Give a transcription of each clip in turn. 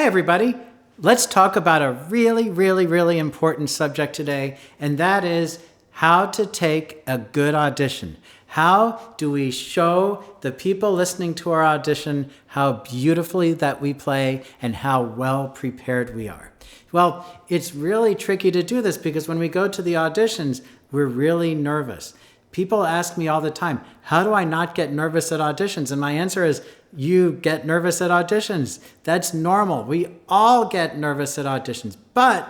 everybody. Let's talk about a really important subject today, and that is how to take a good audition. How do we show the people listening to our audition how beautifully that we play and how well prepared we are? Well, it's really tricky to do this because when we go to the auditions, we're really nervous. People ask me all the time, how do I not get nervous at auditions? And my answer is, you get nervous at auditions. That's normal. We all get nervous at auditions. But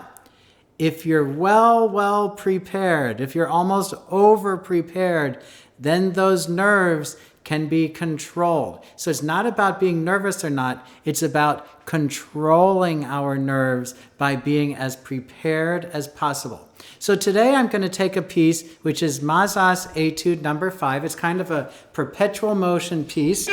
if you're well prepared, if you're almost over prepared, then those nerves can be controlled. So it's not about being nervous or not. It's about controlling our nerves by being as prepared as possible. So today I'm going to take a piece which is Mazas Etude number 5. It's kind of a perpetual motion piece.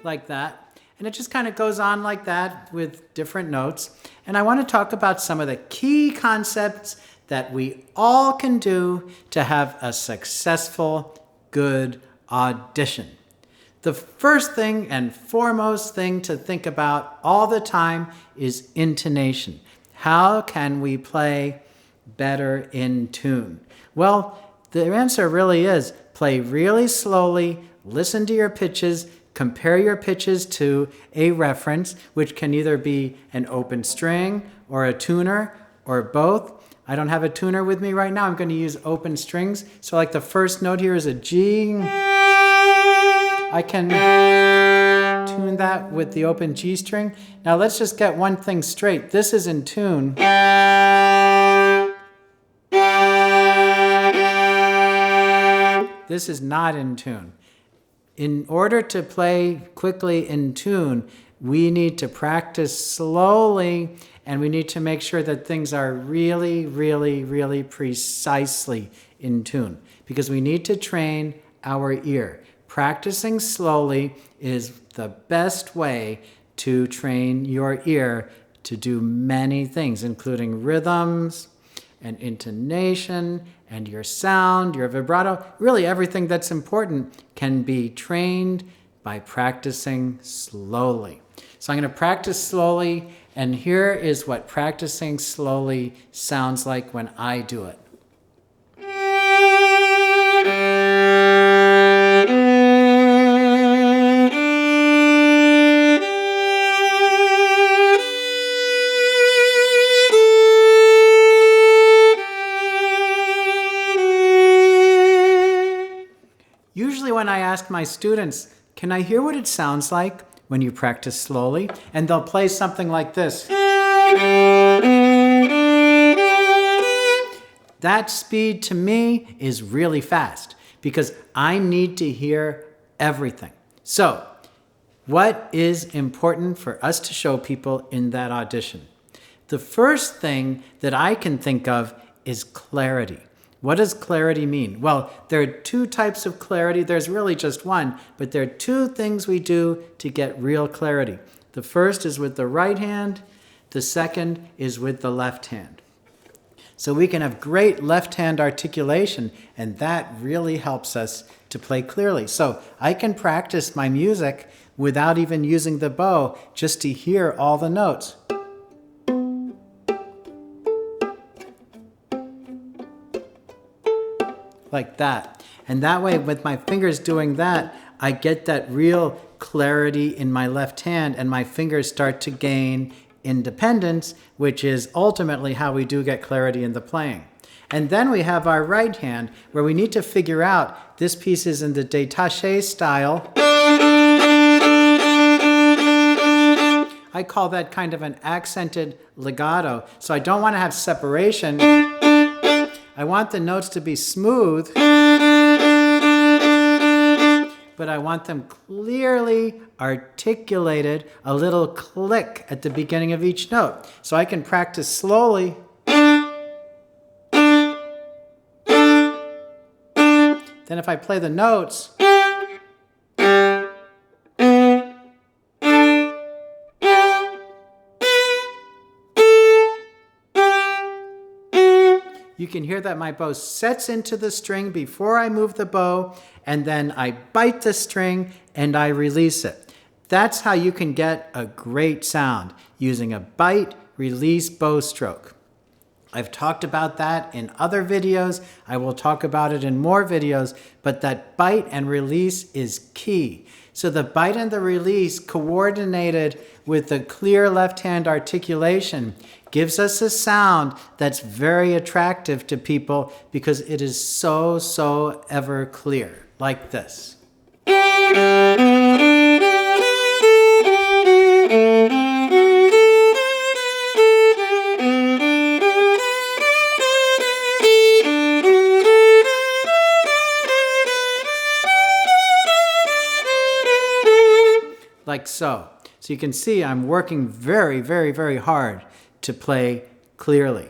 Like that. And it just kind of goes on like that with different notes. And I want to talk about some of the key concepts that we all can do to have a successful, good audition. The first thing and foremost thing to think about all the time is intonation. How can we play better in tune? Well, the answer really is play really slowly, listen to your pitches, compare your pitches to a reference, which can either be an open string or a tuner or both. I don't have a tuner with me right now. I'm going to use open strings. So like the first note here is a G. I can tune that with the open G string. Now let's just get one thing straight. This is in tune. This is not in tune. In order to play quickly in tune, we need to practice slowly, and we need to make sure that things are really precisely in tune, because we need to train our ear. Practicing slowly is the best way to train your ear to do many things, including rhythms and intonation and your sound, your vibrato. Really everything that's important can be trained by practicing slowly. So I'm going to practice slowly, and here is what practicing slowly sounds like when I do it. Usually when I ask my students, can I hear what it sounds like when you practice slowly? And they'll play something like this. That speed to me is really fast because I need to hear everything. So, what is important for us to show people in that audition? The first thing that I can think of is clarity. What does clarity mean? Well, there are two types of clarity. There's really just one, but there are two things we do to get real clarity. The first is with the right hand. The second is with the left hand. So we can have great left hand articulation, and that really helps us to play clearly. So I can practice my music without even using the bow, just to hear all the notes. Like that. And that way, with my fingers doing that, I get that real clarity in my left hand, and my fingers start to gain independence, which is ultimately how we do get clarity in the playing. And then we have our right hand, where we need to figure out, this piece is in the détaché style. I call that kind of an accented legato. So I don't want to have separation. I want the notes to be smooth, but I want them clearly articulated, a little click at the beginning of each note. So I can practice slowly. Then if I play the notes, you can hear that my bow sets into the string before I move the bow, and then I bite the string and I release it. That's how you can get a great sound using a bite, release bow stroke. I've talked about that in other videos. I will talk about it in more videos, but that bite and release is key. So the bite and the release coordinated with the clear left hand articulation gives us a sound that's very attractive to people because it is so ever clear, like this. Like so. So you can see I'm working very hard to play clearly.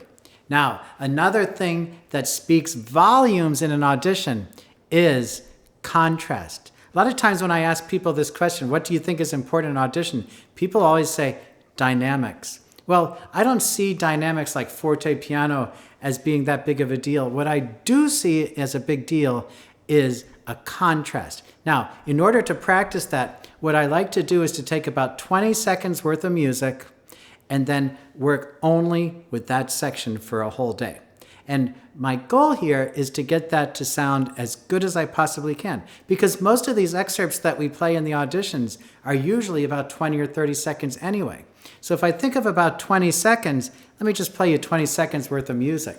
Now, another thing that speaks volumes in an audition is contrast. A lot of times when I ask people this question, what do you think is important in audition? People always say dynamics. Well, I don't see dynamics like forte piano as being that big of a deal. What I do see as a big deal is a contrast. Now, in order to practice that, what I like to do is to take about 20 seconds worth of music and then work only with that section for a whole day. And my goal here is to get that to sound as good as I possibly can, because most of these excerpts that we play in the auditions are usually about 20 or 30 seconds anyway. So if I think of about 20 seconds, let me just play you 20 seconds worth of music.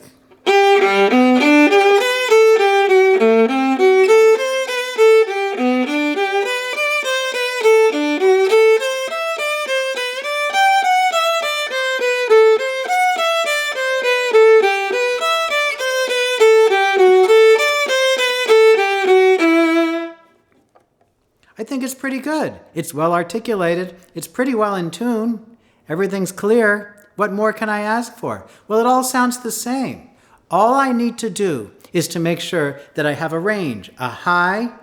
I think it's pretty good. It's well articulated. It's pretty well in tune. Everything's clear. What more can I ask for? Well, it all sounds the same. All I need to do is to make sure that I have a range, a high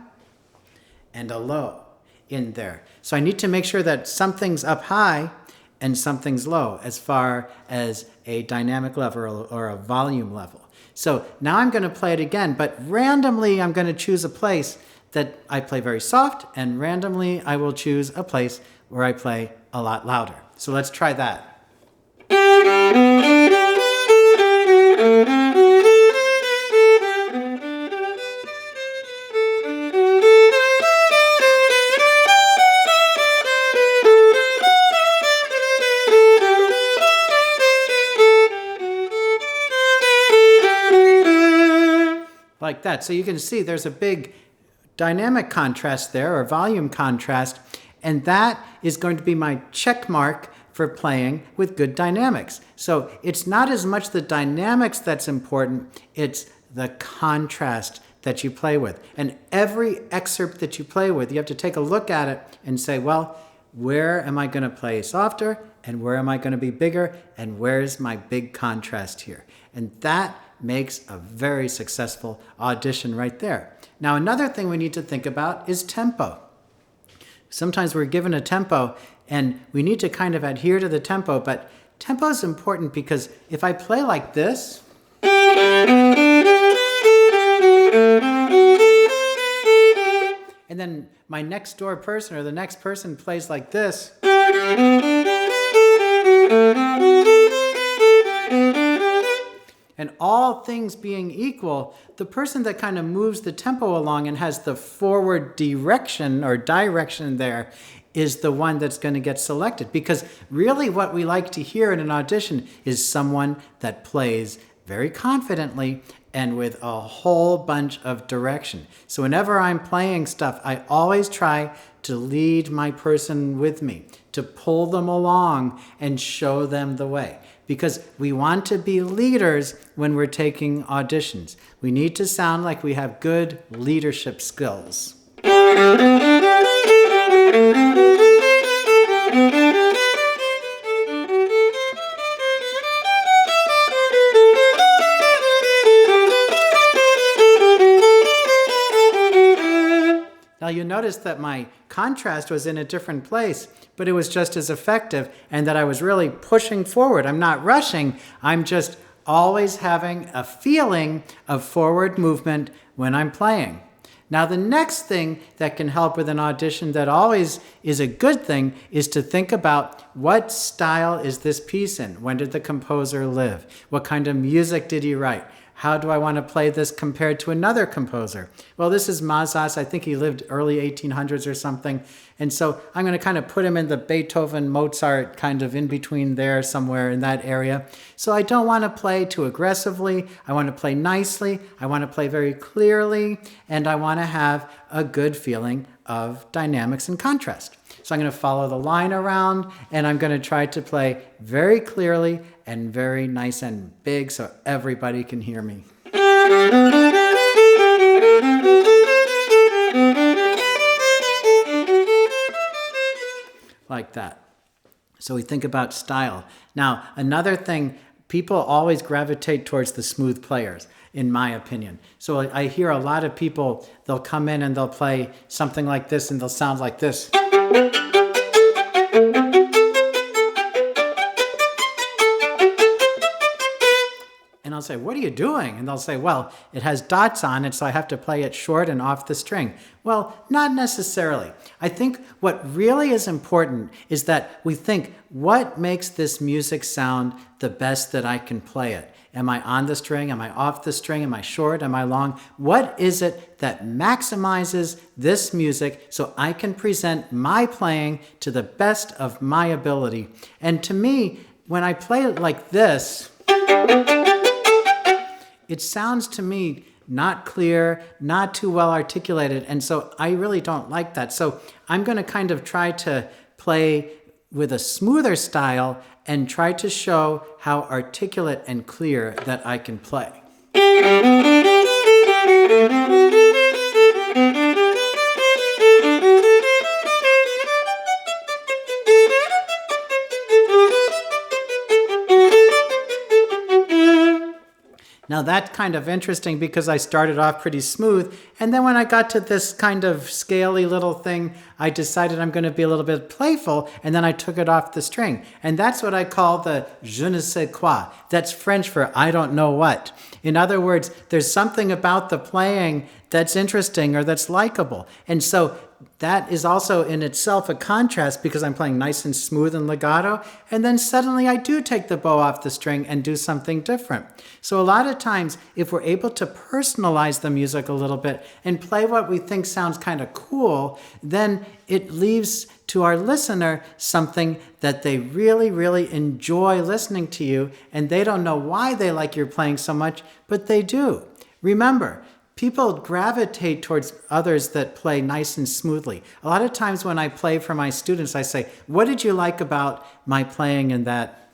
and a low in there. So I need to make sure that something's up high and something's low as far as a dynamic level or a volume level. So now I'm going to play it again, but randomly I'm going to choose a place that I play very soft, and randomly I will choose a place where I play a lot louder. So let's try that. Like that. So you can see there's a big dynamic contrast there, or volume contrast, and that is going to be my check mark for playing with good dynamics. So it's not as much the dynamics that's important, it's the contrast that you play with. And every excerpt that you play with, you have to take a look at it and say, well, where am I going to play softer, and where am I going to be bigger, and where's my big contrast here? And that makes a very successful audition right there. Now, another thing we need to think about is tempo. Sometimes we're given a tempo and we need to kind of adhere to the tempo, but tempo is important because if I play like this, and then my next door person or the next person plays like this, and all things being equal, the person that kind of moves the tempo along and has the forward direction or direction there is the one that's going to get selected. Because really what we like to hear in an audition is someone that plays very confidently and with a whole bunch of direction. So whenever I'm playing stuff, I always try to lead my person with me, to pull them along and show them the way. Because we want to be leaders when we're taking auditions. We need to sound like we have good leadership skills. Now you notice that my contrast was in a different place, but it was just as effective, and that I was really pushing forward. I'm not rushing, I'm just always having a feeling of forward movement when I'm playing. Now, the next thing that can help with an audition that always is a good thing is to think about what style is this piece in? When did the composer live? What kind of music did he write? How do I want to play this compared to another composer? Well, this is Mazas. I think he lived early 1800s or something. And so I'm going to kind of put him in the Beethoven, Mozart kind of in between there somewhere in that area. So I don't want to play too aggressively. I want to play nicely. I want to play very clearly. And I want to have a good feeling of dynamics and contrast. So I'm going to follow the line around, and I'm going to try to play very clearly and very nice and big so everybody can hear me. Like that. So we think about style. Now, another thing, people always gravitate towards the smooth players, in my opinion. So I hear a lot of people, they'll come in and they'll play something like this and they'll sound like this. And I'll say, what are you doing? And they'll say, well, it has dots on it, so I have to play it short and off the string. Well, not necessarily. I think what really is important is that we think, what makes this music sound the best that I can play it? Am I on the string? Am I off the string? Am I short? Am I long? What is it that maximizes this music so I can present my playing to the best of my ability? And to me, when I play it like this, it sounds to me not clear, not too well articulated, and so I really don't like that. So I'm going to kind of try to play with a smoother style and try to show how articulate and clear that I can play. Now that's kind of interesting because I started off pretty smooth, and then when I got to this kind of scaly little thing, I decided I'm going to be a little bit playful, and then I took it off the string. And that's what I call the je ne sais quoi. That's French for I don't know what. In other words, there's something about the playing that's interesting or that's likable. And so that is also in itself a contrast because I'm playing nice and smooth and legato, and then suddenly I do take the bow off the string and do something different. So a lot of times, if we're able to personalize the music a little bit and play what we think sounds kind of cool, then it leaves to our listener something that they really, really enjoy listening to you, and they don't know why they like your playing so much, but they do. Remember, people gravitate towards others that play nice and smoothly. A lot of times when I play for my students, I say, what did you like about my playing in that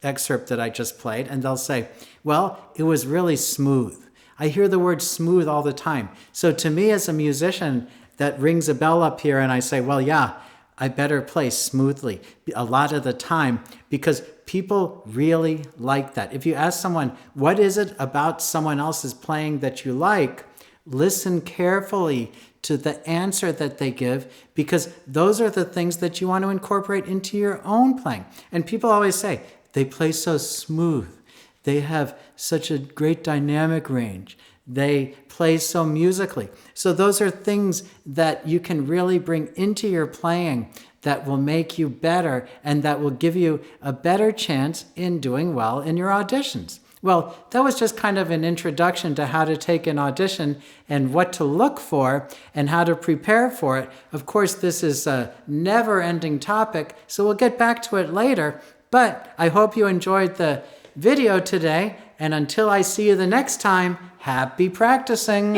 excerpt that I just played? And they'll say, well, it was really smooth. I hear the word smooth all the time. So to me as a musician, that rings a bell up here, and I say, well, yeah, I better play smoothly a lot of the time because people really like that. If you ask someone, what is it about someone else's playing that you like? Listen carefully to the answer that they give because those are the things that you want to incorporate into your own playing. And people always say, they play so smooth. They have such a great dynamic range. They play so musically. So those are things that you can really bring into your playing that will make you better and that will give you a better chance in doing well in your auditions. Well, that was just kind of an introduction to how to take an audition and what to look for and how to prepare for it. Of course, this is a never-ending topic, so we'll get back to it later. But I hope you enjoyed the video today, and until I see you the next time, happy practicing!